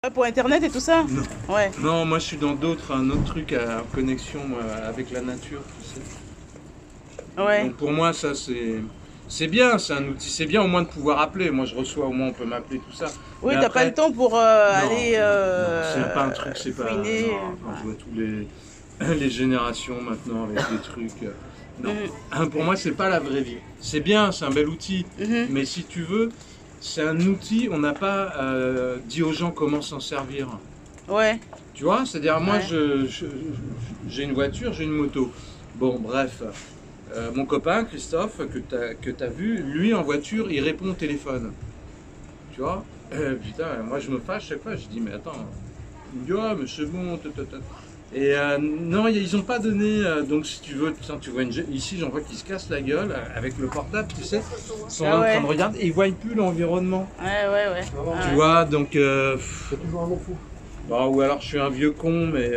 Ouais, pour Internet et tout ça? Non. Ouais. Non, moi je suis dans un autre truc en connexion avec la nature, tu sais. Ouais. Donc pour moi, ça c'est bien, c'est un outil, c'est bien au moins de pouvoir appeler. Moi je reçois, au moins on peut m'appeler, tout ça. Oui, Mais t'as pas le après, temps pour non, aller non, c'est pas un truc, c'est pas. fouiner. Non, quand je vois tous les générations maintenant avec des trucs. Non. Pour moi, c'est pas la vraie vie. C'est bien, c'est un bel outil. Mhm. Mais si tu veux, c'est un outil, on n'a pas dit aux gens comment s'en servir. Ouais. Tu vois, c'est-à-dire moi, Ouais. j'ai une voiture, j'ai une moto. Bon, bref, mon copain Christophe, que tu as vu, lui en voiture, il répond au téléphone. Tu vois. Putain, moi je me fâche chaque fois, je dis, mais attends, il me dit, ah, mais c'est bon, Et non, ils n'ont pas donné, donc si tu veux, putain, tu vois ici, j'en vois qui se cassent la gueule avec le portable, tu sais, ils sont là en train de regarder et ils ne voient plus l'environnement. Ouais. Tu vois, donc. C'est toujours un mot fou. Bah, ou alors je suis un vieux con, mais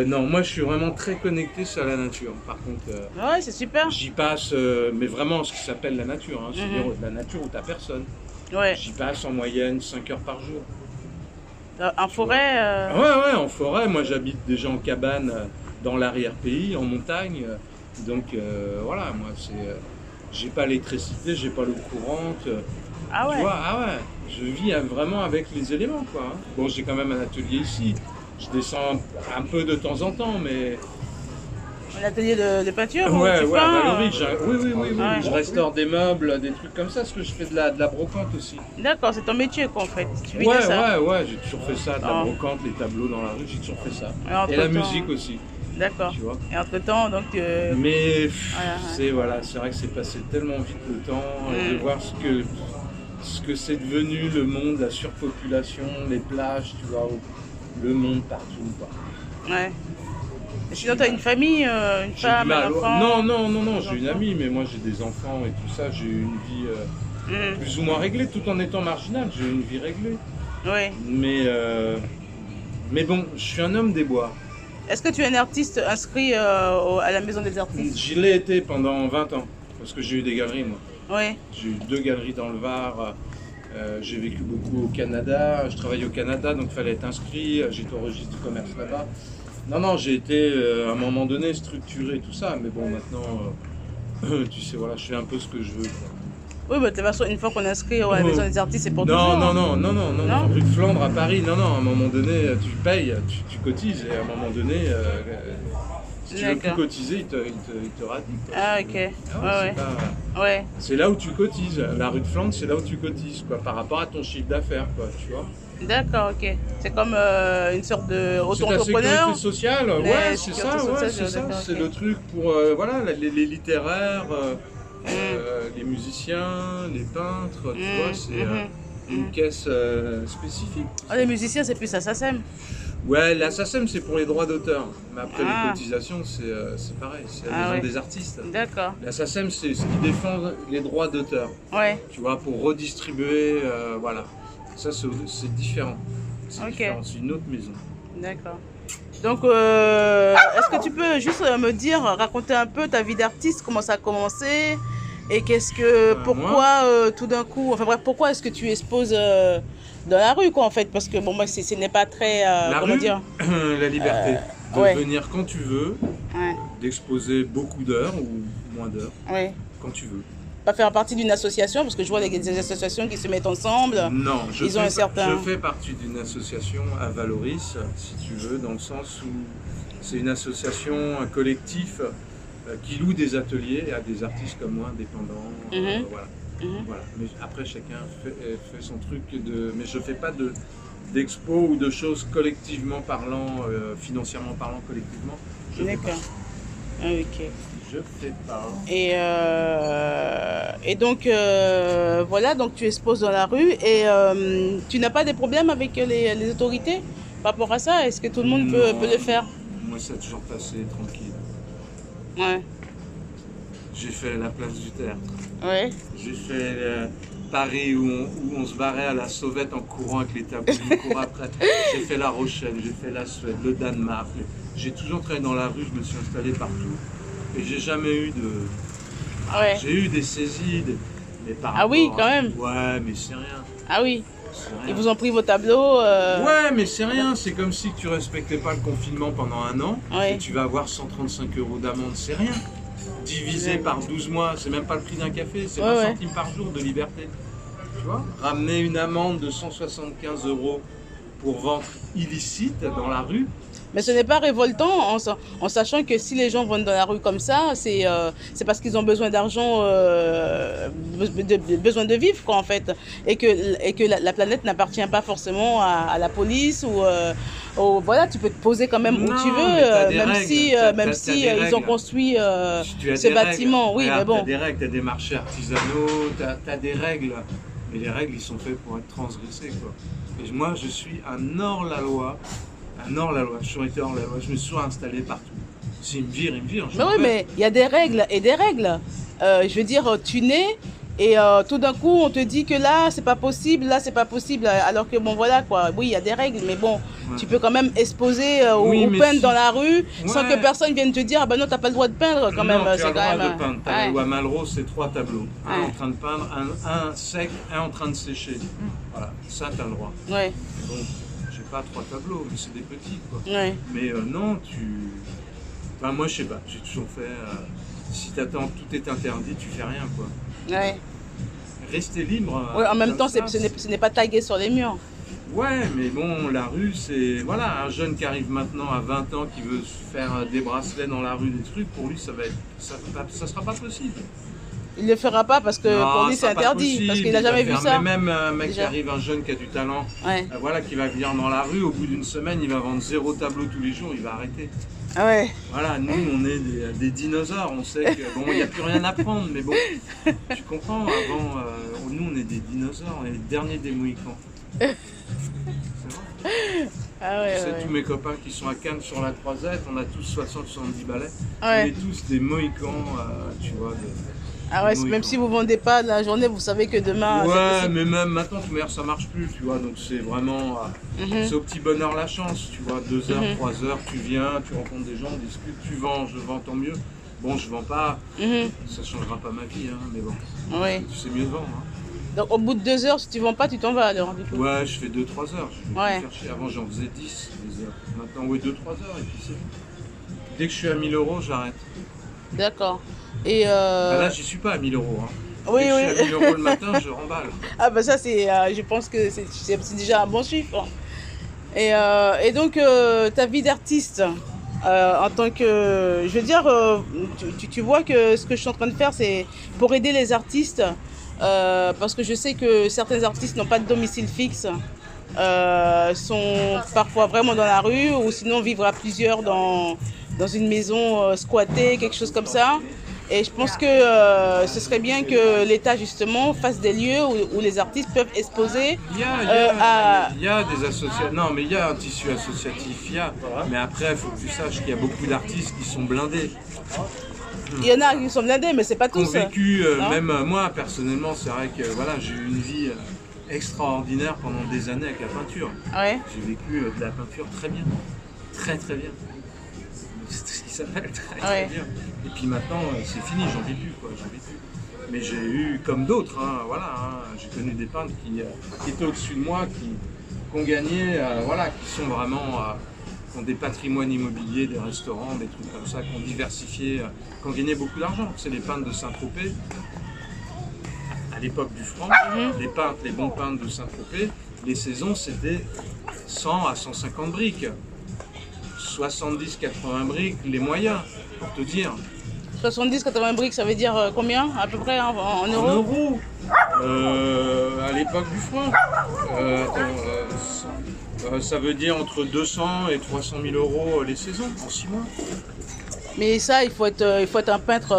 non, moi je suis vraiment très connecté sur la nature. Par contre, Ouais, c'est super. j'y passe, mais vraiment ce qui s'appelle la nature, hein, c'est-à-dire la nature où t'as personne. Ouais. J'y passe en moyenne 5 heures par jour. En forêt. Ouais, en forêt. Moi j'habite déjà en cabane dans l'arrière-pays, en montagne. Donc voilà, moi j'ai pas l'électricité, j'ai pas l'eau courante. Ah Tu ouais. vois, ah ouais, je vis vraiment avec les éléments, quoi. Hein. Bon, j'ai quand même un atelier ici. Je descends un peu de temps en temps, mais. Un atelier de peinture ou Ouais, tu ouais, à peins, Valoris, oui. Ouais. Je restaure des meubles, des trucs comme ça, parce que je fais de la brocante aussi. D'accord, c'est ton métier quoi en fait. Tu vis de ça. Ouais, j'ai toujours fait ça, de la Ah. brocante, les tableaux dans la rue, j'ai toujours fait ça. Et Et la entre-temps, musique aussi, D'accord. tu vois. Et entre temps, donc. Mais Voilà. c'est vrai que c'est passé tellement vite le temps, de voir ce que c'est devenu le monde, la surpopulation, les plages, tu vois, le monde partout, quoi. Ouais. Et sinon, t'as une famille, une J'ai du femme, un mal. enfant? Non, j'ai une amie, mais moi j'ai des enfants et tout ça, j'ai une vie plus ou moins réglée, tout en étant marginal, j'ai une vie réglée. Oui. Mais bon, je suis un homme des bois. Est-ce que tu es un artiste inscrit à la maison des artistes? J'y l'ai été pendant 20 ans, parce que j'ai eu des galeries, moi. Oui. J'ai eu 2 galeries dans le Var. J'ai vécu beaucoup au Canada. Je travaillais au Canada, donc il fallait être inscrit. J'étais au registre du commerce là-bas. Non, j'ai été à un moment donné structuré, tout ça. Mais bon, maintenant, tu sais, voilà, je fais un peu ce que je veux. Quoi. Oui, mais de toute façon, une fois qu'on est inscrit à la maison des artistes, c'est pour toujours. Non. Rue de Flandre à Paris, non. À un moment donné, tu payes, tu cotises. Et à un moment donné, si tu veux plus cotiser, il te radie. Quoi. Ah, ok. Ouais. C'est là où tu cotises. La rue de Flandre, c'est là où tu cotises, quoi, par rapport à ton chiffre d'affaires, quoi, tu vois. D'accord, ok. C'est comme une sorte de C'est ta auto-entrepreneur. sécurité sociale, ouais, c'est ça, c'est ok. le truc pour voilà, les littéraires, les musiciens, les peintres, tu vois, c'est une caisse spécifique. Ah, les musiciens, c'est plus ça SACEM. Ouais, la SACEM, c'est pour les droits d'auteur, mais après les cotisations, c'est pareil, c'est la maison des artistes. D'accord. La SACEM, c'est ce qui défend les droits d'auteur, tu vois, pour redistribuer, voilà. Ça, c'est différent. C'est différent, c'est une autre maison. D'accord. Donc, est-ce que tu peux juste me dire, raconter un peu ta vie d'artiste, comment ça a commencé et pourquoi tout d'un coup, enfin bref, pourquoi est-ce que tu exposes dans la rue, quoi, en fait? Parce que bon, moi, ce n'est pas très, comment dire? La liberté de venir quand tu veux, d'exposer beaucoup d'heures ou moins d'heures, quand tu veux. Pas faire partie d'une association, parce que je vois des associations qui se mettent ensemble. Non, je je fais partie d'une association à Valoris, si tu veux, dans le sens où c'est une association, un collectif qui loue des ateliers à des artistes comme moi, indépendants. Voilà. Mais après, chacun fait son truc. Mais je ne fais pas d'expo ou de choses collectivement parlant, financièrement parlant collectivement. D'accord. Ok. Je fais pas. Et donc, voilà, donc tu exposes dans la rue et tu n'as pas de problème avec les autorités par rapport à ça? Est-ce que tout le monde peut le faire? Moi, ça a toujours passé tranquille. Ouais. J'ai fait la place du Tertre. Ouais. J'ai fait Paris où on se barrait à la sauvette en courant avec les tabous. On courait après. J'ai fait La Rochelle, j'ai fait la Suède, le Danemark. J'ai toujours travaillé dans la rue, je me suis installé partout. Et j'ai jamais eu de... J'ai eu des saisies, mais par rapport oui, quand même. Ouais, mais c'est rien. Ah oui. Ils vous ont pris vos tableaux. Ouais, mais c'est rien. C'est comme si tu respectais pas le confinement pendant un an Ouais. et tu vas avoir 135 € d'amende. C'est rien. Divisé par 12 mois, c'est même pas le prix d'un café, c'est 20 centimes par jour de liberté. Tu vois, ramener une amende de 175 € pour vente illicite dans la rue. Mais ce n'est pas révoltant en sachant que si les gens vont dans la rue comme ça, c'est parce qu'ils ont besoin d'argent, besoin de vivre quoi en fait. Et que la planète n'appartient pas forcément à la police voilà, tu peux te poser quand même où tu veux, même si ils ont construit ce bâtiment. Oui, mais bon. Tu as des règles, tu as des marchés artisanaux, tu as des règles. Mais les règles, ils sont faits pour être transgressés quoi. Et moi, je suis un hors-la-loi. Un hors-la-loi, je suis été hors-la-loi, je me suis installé partout. S'ils me virent, ils me virent. Mais oui, mais il y a des règles et des règles. Je veux dire, tu nais et tout d'un coup, on te dit que là, c'est pas possible, là, c'est pas possible. Alors que bon, voilà quoi. Oui, il y a des règles, mais bon, tu peux quand même exposer ou peindre dans la rue sans que personne vienne te dire, ah ben non, t'as pas le droit de peindre quand même. Tu as le droit quand même. de peindre. La loi Malraux, c'est 3 tableaux. Un en train de peindre, un sec, un en train de sécher. Voilà, ça, tu as le droit. Ouais. Bon. Pas 3 tableaux, mais c'est des petits quoi. Ouais. Mais non, enfin, moi je sais pas, j'ai toujours fait. Si t'attends, tout est interdit, tu fais rien quoi. Ouais. Rester libre. Ouais, en même temps, ce n'est pas tagué sur les murs. Ouais, mais bon, la rue, c'est. Voilà, un jeune qui arrive maintenant à 20 ans qui veut faire des bracelets dans la rue, des trucs, pour lui, ça sera pas possible. Il ne le fera pas parce que pour lui c'est interdit, parce qu'il n'a jamais vu ça. Mais même un mec qui arrive, un jeune qui a du talent, voilà, qui va venir dans la rue, au bout d'une semaine, il va vendre 0 tableau tous les jours, il va arrêter. Ah ouais. Voilà, nous on est des dinosaures, on sait que bon, il n'y a plus rien à prendre, mais bon, tu comprends, avant, nous on est des dinosaures, on est les derniers des Mohicans. C'est vrai. Ah ouais, tu sais, tous mes copains qui sont à Cannes sur la Croisette, on a tous 60-70 balais, on est tous des Mohicans, tu vois. Ah ouais, même si vous ne vendez pas de la journée, vous savez que demain... Ouais, mais même maintenant, ça marche plus, tu vois, donc c'est vraiment... C'est au petit bonheur la chance, tu vois, 2 heures, 3 heures, tu viens, tu rencontres des gens, on discute, tu vends, je vends, tant mieux. Bon, je vends pas, ça changera pas ma vie, hein, mais bon, tu sais mieux de vendre. Hein. Donc au bout de 2 heures, si tu vends pas, tu t'en vas alors, du coup. Ouais, je fais 2-3 heures, je vais chercher. Avant j'en faisais 10, des heures. Maintenant, 2-3 heures, et puis c'est bon. Dès que je suis à 1000 €, j'arrête. D'accord. Et là, j'y suis pas à 1000 €. Hein. Oui, Dès que je suis à 1000 € le matin, je remballe. Ah bah ça, je pense que c'est déjà un bon chiffre. Et donc, ta vie d'artiste, en tant que... Je veux dire, tu vois que ce que je suis en train de faire, c'est pour aider les artistes, parce que je sais que certains artistes n'ont pas de domicile fixe, sont parfois vraiment dans la rue, ou sinon vivre à plusieurs dans une maison squattée, quelque chose comme ça. Et je pense que ce serait bien que l'État justement fasse des lieux où les artistes peuvent exposer. Il y a des associations, non mais il y a un tissu associatif, mais après il faut que tu saches qu'il y a beaucoup d'artistes qui sont blindés. Il y en a qui sont blindés, mais c'est pas tous. Qui ont vécu, même moi personnellement, c'est vrai que voilà, j'ai eu une vie extraordinaire pendant des années avec la peinture. Ouais. J'ai vécu de la peinture très bien, très très bien. C'est tout ce qui s'appelle très bien. Et puis maintenant, c'est fini, j'en vis plus, quoi, j'en vis plus. Mais j'ai eu, comme d'autres, hein, voilà, hein, j'ai connu des peintres qui étaient au-dessus de moi, qui ont gagné, voilà, qui sont vraiment, qui ont des patrimoines immobiliers, des restaurants, des trucs comme ça, qui ont diversifié, qui ont gagné beaucoup d'argent. C'est les peintres de Saint-Tropez, à l'époque du franc, les bons peintres de Saint-Tropez, les saisons c'était 100 à 150 briques. 70-80 briques, les moyens, pour te dire. 70-80 briques, ça veut dire combien à peu près en euros? En euros, à l'époque du franc. Ça veut dire entre 200 et 300 000 € les saisons, en 6 mois. Mais ça, il faut être un peintre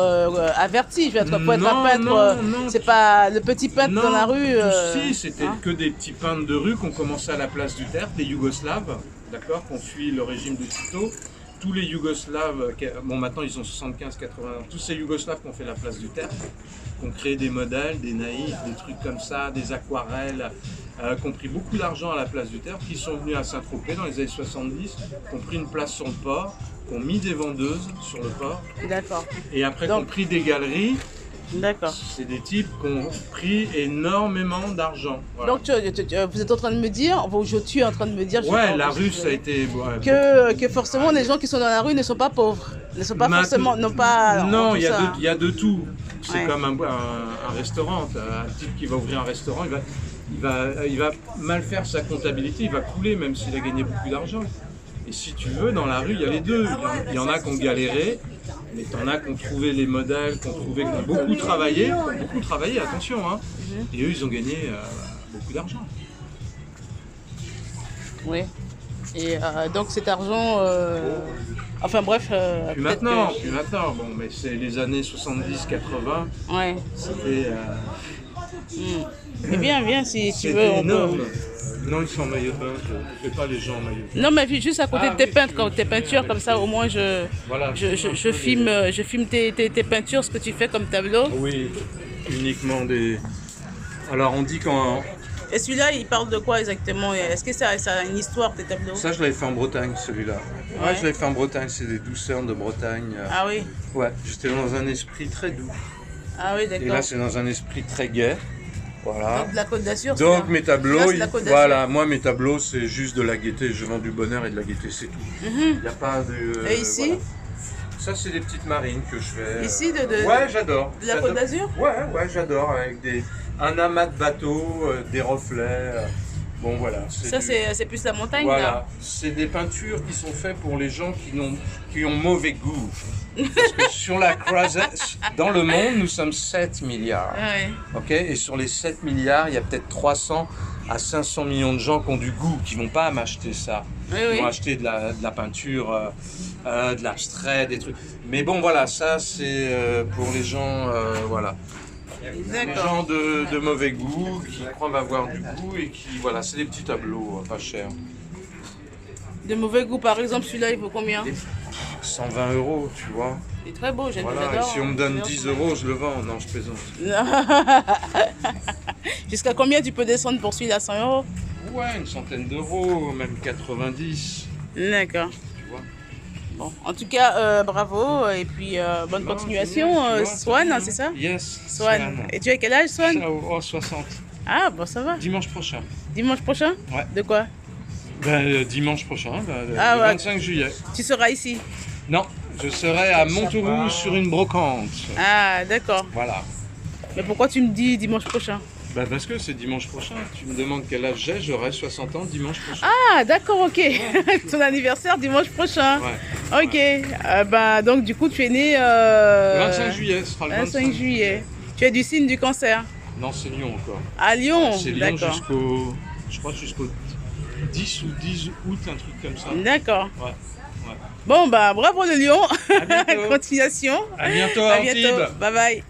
averti. Il faut être un peintre. C'est pas le petit peintre dans la rue. Si, c'était que des petits peintres de rue qui ont commencé à la place du Tertre, des Yougoslaves, d'accord, qu'on suit le régime de Tito. Tous les Yougoslaves, bon maintenant ils ont 75-80 ans, tous ces Yougoslaves qui ont fait la place du Tertre, qui ont créé des modèles, des naïfs, des trucs comme ça, des aquarelles, qui ont pris beaucoup d'argent à la place du Tertre, qui sont venus à Saint-Tropez dans les années 70, qui ont pris une place sur le port, qui ont mis des vendeuses sur le port, d'accord, et après qui ont pris des galeries, D'accord. C'est des types qui ont pris énormément d'argent. Voilà. Donc, vous êtes en train de me dire, tu es en train de me dire... je sais Ouais, pas, la je- rue, ça a été... ouais, que forcément, les gens qui sont dans la rue ne sont pas pauvres. Ne sont pas Ma- forcément... Non, pas... Non, tout il y, ça. il y a de tout. C'est Ouais. comme un restaurant. T'as un type qui va ouvrir un restaurant, il va mal faire sa comptabilité, il va couler même s'il a gagné beaucoup d'argent. Et si tu veux, dans la rue, il y a les deux. Il y en a qui ont galéré, mais t'en as qui ont trouvé les modèles, qui ont beaucoup travaillé, attention. Hein. Et eux, ils ont gagné beaucoup d'argent. Oui. Et donc cet argent... Enfin bref... Puis peut-être maintenant, bon, mais c'est les années 70-80, Ouais. c'était... Mais bien, si tu veux... c'était on peut- énorme. Non, ils sont en maillot de bain, je ne fais pas les gens en maillot de bain. Non, mais juste à côté Ah, de tes oui, peintres, tu veux, tes peintures, comme ça, au moins, Voilà, je filme tes peintures, ce que tu fais comme tableau. Oui, uniquement des... Alors on dit qu'en... Et celui-là, il parle de quoi exactement? Est-ce que ça a une histoire, tes tableaux? Ça, je l'avais fait en Bretagne, celui-là. Ouais, Ouais. je l'avais fait en Bretagne, c'est des douceurs de Bretagne. Ah oui, Ouais, j'étais dans un esprit très doux. ah oui, Et d'accord. là, c'est dans un esprit très gai. Voilà. Donc de la Côte d'Azur. Donc c'est mes tableaux, Là, c'est la Côte d'Azur. voilà, moi mes tableaux c'est juste de la gaieté, je vends du bonheur et de la gaieté, c'est tout. Il n'y a pas de... Et ici voilà. Ça c'est des petites marines que je fais. Ici, Ouais, j'adore. de la Côte d'Azur? Ouais, j'adore, avec un amas de bateaux, des reflets. Bon voilà. Ça, c'est plus la montagne, Voilà, là. c'est des peintures qui sont faites pour les gens qui ont mauvais goût. Parce que sur la croisette, dans le monde, nous sommes 7 milliards. Ouais. Ok, et sur les 7 milliards, il y a peut-être 300 à 500 millions de gens qui ont du goût, qui vont pas m'acheter ça. Oui, Ils oui. vont acheter de la peinture, de l'abstrait, des trucs. Mais bon, voilà, ça c'est pour les gens, voilà. Les D'accord. gens de mauvais goût, qui croient avoir du goût et qui, voilà, c'est des petits tableaux pas chers. De mauvais goût, par exemple, celui-là, il vaut combien? 120 €, tu vois. Il est très beau, j'adore. Voilà, et si on me donne 10 €, je le vends. Non, je plaisante. Jusqu'à combien tu peux descendre pour celui-là? 100 euros? Ouais, une centaine d'euros, même 90. D'accord. Tu vois. Bon, en tout cas, bravo et puis bonne Non, continuation. génial, tu vois, Swan, bien. c'est ça? Yes. Swan. Et tu as quel âge, Swan? Oh, 60. Ah, bon, ça va. Dimanche prochain. Dimanche prochain? Ouais. De quoi? Dimanche prochain, Ah, le ouais. 25 juillet. Tu seras ici? Non, je serai à Montauroux sur une brocante. Ah, d'accord. Voilà. Mais pourquoi tu me dis dimanche prochain? Parce que c'est dimanche prochain. Tu me demandes quel âge j'ai, j'aurai 60 ans dimanche prochain. Ah, d'accord, ok. Ton anniversaire dimanche prochain. Ouais. Ok. Donc, du coup, tu es né... Le 25 juillet, ce sera le 25 juillet. Tu es du signe du cancer. Non, c'est Lyon encore. À Lyon? C'est Lyon D'accord. jusqu'au 10 ou 10 août, un truc comme ça. D'accord. Ouais. Bon, bravo le Lyon. À bientôt. Continuation. À bientôt, À Antibes. bientôt. Bye bye.